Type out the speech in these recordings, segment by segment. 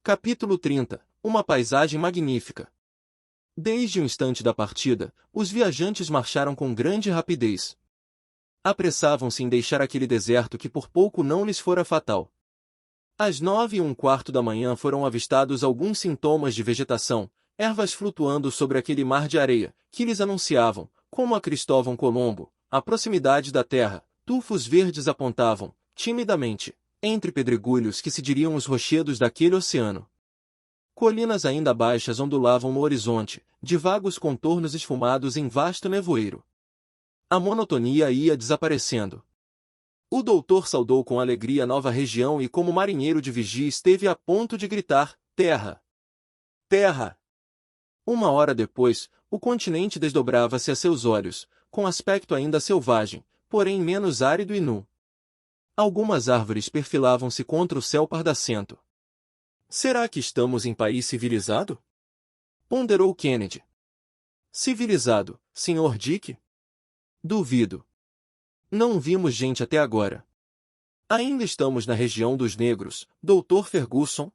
Capítulo 30. Uma paisagem magnífica. Desde o instante da partida, os viajantes marcharam com grande rapidez. Apressavam-se em deixar aquele deserto que por pouco não lhes fora fatal. Às 9h15 da manhã foram avistados alguns sintomas de vegetação, ervas flutuando sobre aquele mar de areia, que lhes anunciavam, como a Cristóvão Colombo, a proximidade da terra. Tufos verdes apontavam, timidamente, entre pedregulhos que se diriam os rochedos daquele oceano. Colinas ainda baixas ondulavam no horizonte, de vagos contornos esfumados em vasto nevoeiro. A monotonia ia desaparecendo. O doutor saudou com alegria a nova região e, como marinheiro de vigia, esteve a ponto de gritar: terra! Terra! Uma hora depois, o continente desdobrava-se a seus olhos, com aspecto ainda selvagem, porém menos árido e nu. Algumas árvores perfilavam-se contra o céu pardacento. Será que estamos em país civilizado? Ponderou Kennedy. Civilizado, Sr. Dick? Duvido. Não vimos gente até agora. Ainda estamos na região dos negros, Dr. Ferguson?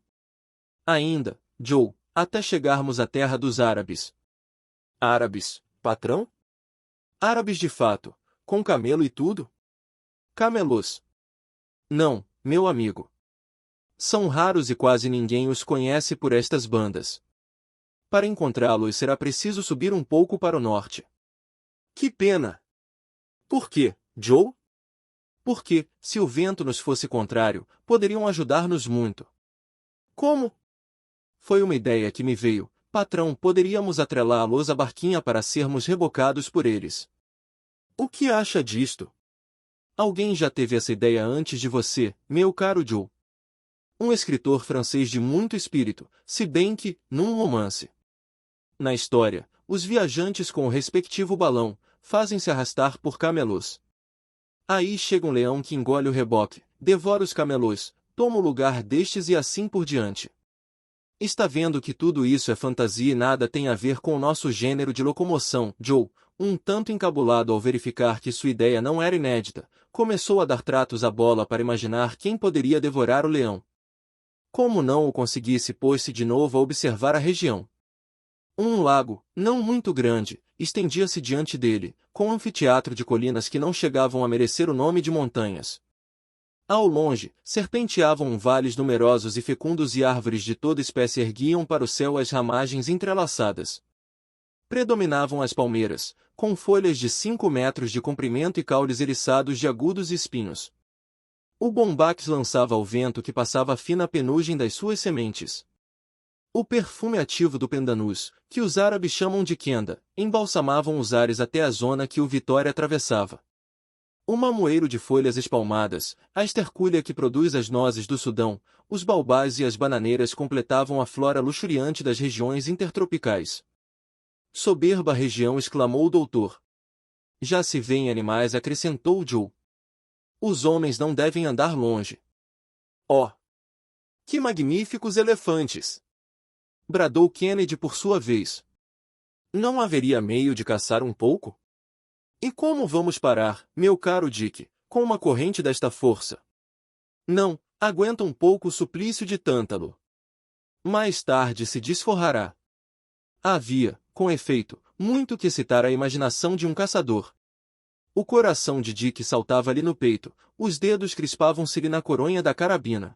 Ainda, Joe, até chegarmos à terra dos árabes. Árabes, patrão? Árabes de fato, com camelo e tudo? Camelôs. Não, meu amigo. São raros e quase ninguém os conhece por estas bandas. Para encontrá-los será preciso subir um pouco para o norte. Que pena! Por quê, Joe? Porque, se o vento nos fosse contrário, poderiam ajudar-nos muito. Como? Foi uma ideia que me veio, patrão. Poderíamos atrelá-los à barquinha para sermos rebocados por eles. O que acha disto? Alguém já teve essa ideia antes de você, meu caro Joe. Um escritor francês de muito espírito, se bem que, num romance. Na história, os viajantes com o respectivo balão, fazem-se arrastar por camelôs. Aí chega um leão que engole o reboque, devora os camelôs, toma o lugar destes e assim por diante. Está vendo que tudo isso é fantasia e nada tem a ver com o nosso gênero de locomoção. Joe, um tanto encabulado ao verificar que sua ideia não era inédita, começou a dar tratos à bola para imaginar quem poderia devorar o leão. Como não o conseguisse, pôs-se de novo a observar a região. Um lago, não muito grande, estendia-se diante dele, com um anfiteatro de colinas que não chegavam a merecer o nome de montanhas. Ao longe, serpenteavam vales numerosos e fecundos e árvores de toda espécie erguiam para o céu as ramagens entrelaçadas. Predominavam as palmeiras, com folhas de 5 metros de comprimento e caules eriçados de agudos espinhos. O bombax lançava ao vento que passava a fina penugem das suas sementes. O perfume ativo do pendanus, que os árabes chamam de quenda, embalsamavam os ares até a zona que o Vitória atravessava. O mamoeiro de folhas espalmadas, a estercúlia que produz as nozes do Sudão, os baobás e as bananeiras completavam a flora luxuriante das regiões intertropicais. Soberba região, exclamou o doutor. Já se vêem animais, acrescentou Joe. Os homens não devem andar longe. Oh! Que magníficos elefantes! Bradou Kennedy por sua vez. Não haveria meio de caçar um pouco? E como vamos parar, meu caro Dick, com uma corrente desta força? Não, aguenta um pouco o suplício de Tântalo. Mais tarde se desforrará. Havia, com efeito, muito que excitar a imaginação de um caçador. O coração de Dick saltava-lhe no peito, os dedos crispavam-se-lhe na coronha da carabina.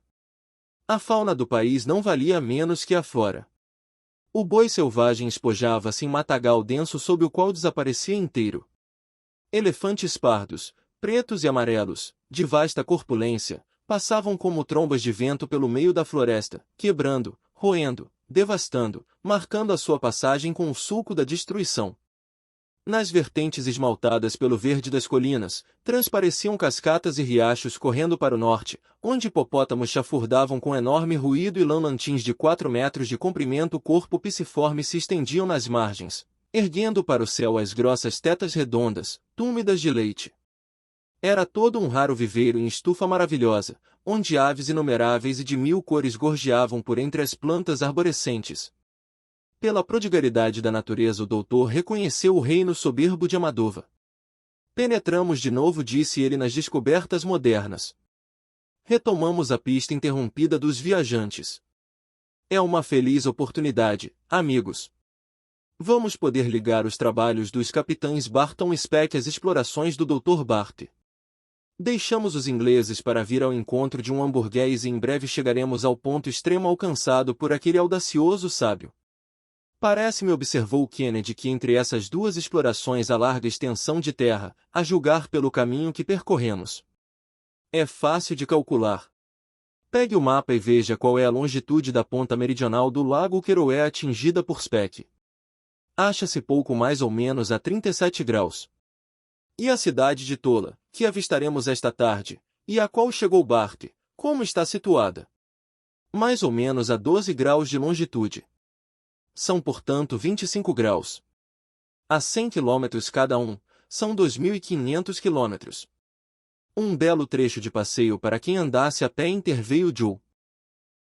A fauna do país não valia menos que a flora. O boi selvagem espojava-se em matagal denso sob o qual desaparecia inteiro. Elefantes pardos, pretos e amarelos, de vasta corpulência, passavam como trombas de vento pelo meio da floresta, quebrando, roendo, devastando, marcando a sua passagem com o sulco da destruição. Nas vertentes esmaltadas pelo verde das colinas, transpareciam cascatas e riachos correndo para o norte, onde hipopótamos chafurdavam com enorme ruído e lamantins de 4 metros de comprimento. O corpo pisciforme se estendiam nas margens, erguendo para o céu as grossas tetas redondas, túmidas de leite. Era todo um raro viveiro em estufa maravilhosa, onde aves inumeráveis e de 1000 cores gorjeavam por entre as plantas arborescentes. Pela prodigalidade da natureza o doutor reconheceu o reino soberbo de Amadova. Penetramos de novo, disse ele, nas descobertas modernas. Retomamos a pista interrompida dos viajantes. É uma feliz oportunidade, amigos. Vamos poder ligar os trabalhos dos capitães Barton Speck às explorações do Dr. Bart. Deixamos os ingleses para vir ao encontro de um hamburguês e em breve chegaremos ao ponto extremo alcançado por aquele audacioso sábio. Parece-me, observou Kennedy, que entre essas duas explorações há larga extensão de terra, a julgar pelo caminho que percorremos. É fácil de calcular. Pegue o mapa e veja qual é a longitude da ponta meridional do lago Keroué atingida por Speck. Acha-se pouco mais ou menos a 37 graus. E a cidade de Tola, que avistaremos esta tarde, e a qual chegou Bart, como está situada? Mais ou menos a 12 graus de longitude. São, portanto, 25 graus. A 100 quilômetros cada um, são 2.500 quilômetros. Um belo trecho de passeio para quem andasse a pé, interveio Joe.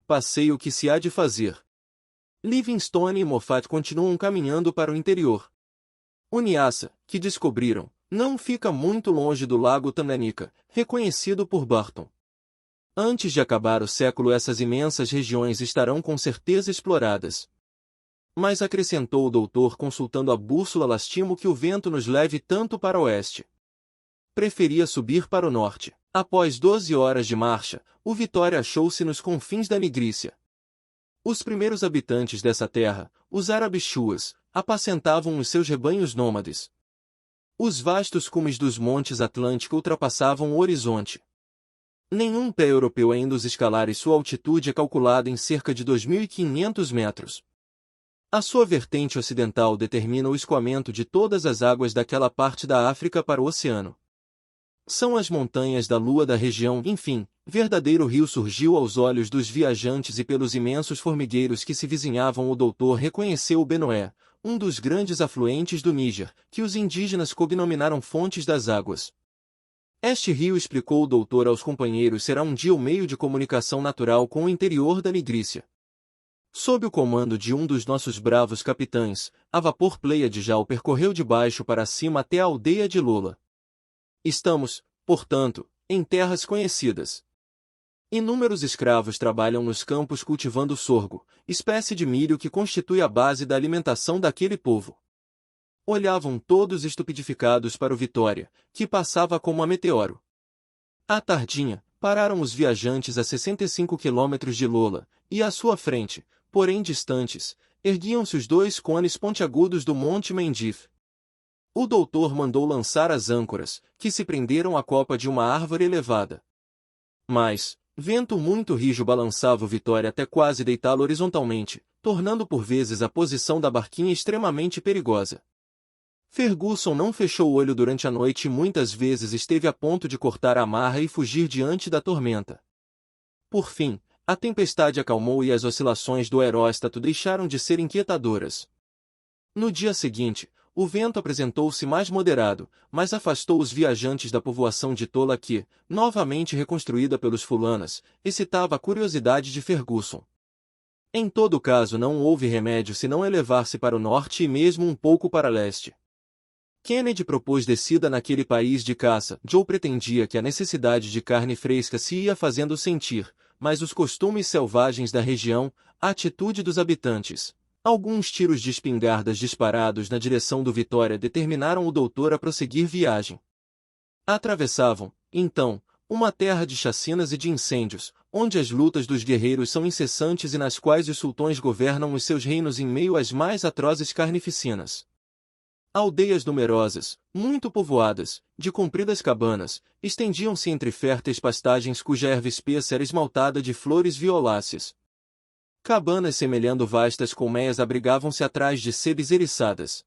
Passeio que se há de fazer. Livingstone e Moffat continuam caminhando para o interior. O Nyassa, que descobriram, não fica muito longe do lago Tanganyika, reconhecido por Barton. Antes de acabar o século essas imensas regiões estarão com certeza exploradas. Mas acrescentou o doutor consultando a bússola, lastimo que o vento nos leve tanto para o oeste. Preferia subir para o norte. Após 12 horas de marcha, o Vitória achou-se nos confins da Nigrícia. Os primeiros habitantes dessa terra, os árabes chuas, apacentavam os seus rebanhos nômades. Os vastos cumes dos montes Atlântico ultrapassavam o horizonte. Nenhum pé europeu ainda os escalara e sua altitude é calculada em cerca de 2.500 metros. A sua vertente ocidental determina o escoamento de todas as águas daquela parte da África para o oceano. São as montanhas da lua da região, enfim, verdadeiro rio surgiu aos olhos dos viajantes e pelos imensos formigueiros que se vizinhavam o doutor reconheceu o Benue, um dos grandes afluentes do Níger, que os indígenas cognominaram Fontes das Águas. Este rio, explicou o doutor aos companheiros, será um dia o meio de comunicação natural com o interior da Nigrícia. Sob o comando de um dos nossos bravos capitães, a vapor Pleiade já o percorreu de baixo para cima até a aldeia de Lola. Estamos, portanto, em terras conhecidas. Inúmeros escravos trabalham nos campos cultivando sorgo, espécie de milho que constitui a base da alimentação daquele povo. Olhavam todos estupidificados para o Vitória, que passava como a meteoro. À tardinha, pararam os viajantes a 65 quilômetros de Lola, e à sua frente, porém distantes, erguiam-se os dois cones pontiagudos do Monte Mendif. O doutor mandou lançar as âncoras, que se prenderam à copa de uma árvore elevada. Mas, vento muito rijo balançava o Vitória até quase deitá-lo horizontalmente, tornando por vezes a posição da barquinha extremamente perigosa. Ferguson não fechou o olho durante a noite e muitas vezes esteve a ponto de cortar a amarra e fugir diante da tormenta. Por fim, a tempestade acalmou e as oscilações do aeróstato deixaram de ser inquietadoras. No dia seguinte, o vento apresentou-se mais moderado, mas afastou os viajantes da povoação de Tola que, novamente reconstruída pelos fulanas, excitava a curiosidade de Ferguson. Em todo caso não houve remédio senão elevar-se para o norte e mesmo um pouco para leste. Kennedy propôs descida naquele país de caça. Joe pretendia que a necessidade de carne fresca se ia fazendo sentir, mas os costumes selvagens da região, a atitude dos habitantes, alguns tiros de espingardas disparados na direção do Vitória determinaram o doutor a prosseguir viagem. Atravessavam, então, uma terra de chacinas e de incêndios, onde as lutas dos guerreiros são incessantes e nas quais os sultões governam os seus reinos em meio às mais atrozes carnificinas. Aldeias numerosas, muito povoadas, de compridas cabanas, estendiam-se entre férteis pastagens cuja erva espessa era esmaltada de flores violáceas. Cabanas semelhando vastas colmeias abrigavam-se atrás de sebes eriçadas.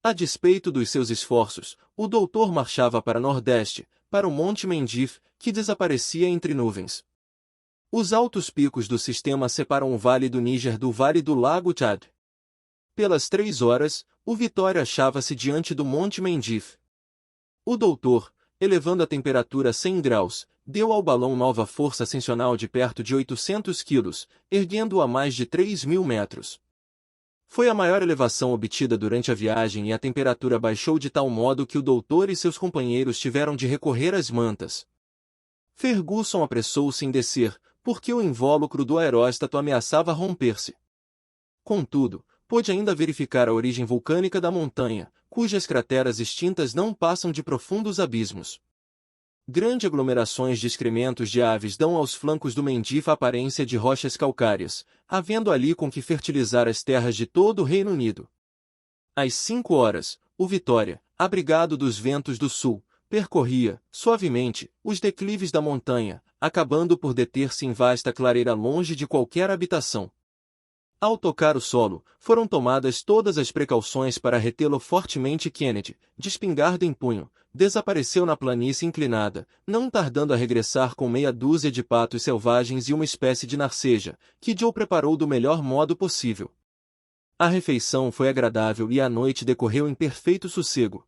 A despeito dos seus esforços, o doutor marchava para nordeste, para o Monte Mendif, que desaparecia entre nuvens. Os altos picos do sistema separam o Vale do Níger do Vale do Lago Tchad. Pelas 3 horas, o Vitória achava-se diante do Monte Mendif. O doutor, elevando a temperatura a 100 graus, deu ao balão nova força ascensional de perto de 800 quilos, erguendo-o a mais de 3.000 metros. Foi a maior elevação obtida durante a viagem e a temperatura baixou de tal modo que o doutor e seus companheiros tiveram de recorrer às mantas. Ferguson apressou-se em descer, porque o invólucro do aeróstato ameaçava romper-se. Contudo, pôde ainda verificar a origem vulcânica da montanha, cujas crateras extintas não passam de profundos abismos. Grandes aglomerações de excrementos de aves dão aos flancos do Mendifa a aparência de rochas calcárias, havendo ali com que fertilizar as terras de todo o Reino Unido. Às 5 horas, o Vitória, abrigado dos ventos do sul, percorria, suavemente, os declives da montanha, acabando por deter-se em vasta clareira longe de qualquer habitação. Ao tocar o solo, foram tomadas todas as precauções para retê-lo fortemente. Kennedy, de espingarda em punho, desapareceu na planície inclinada, não tardando a regressar com meia dúzia de patos selvagens e uma espécie de narceja, que Joe preparou do melhor modo possível. A refeição foi agradável e a noite decorreu em perfeito sossego.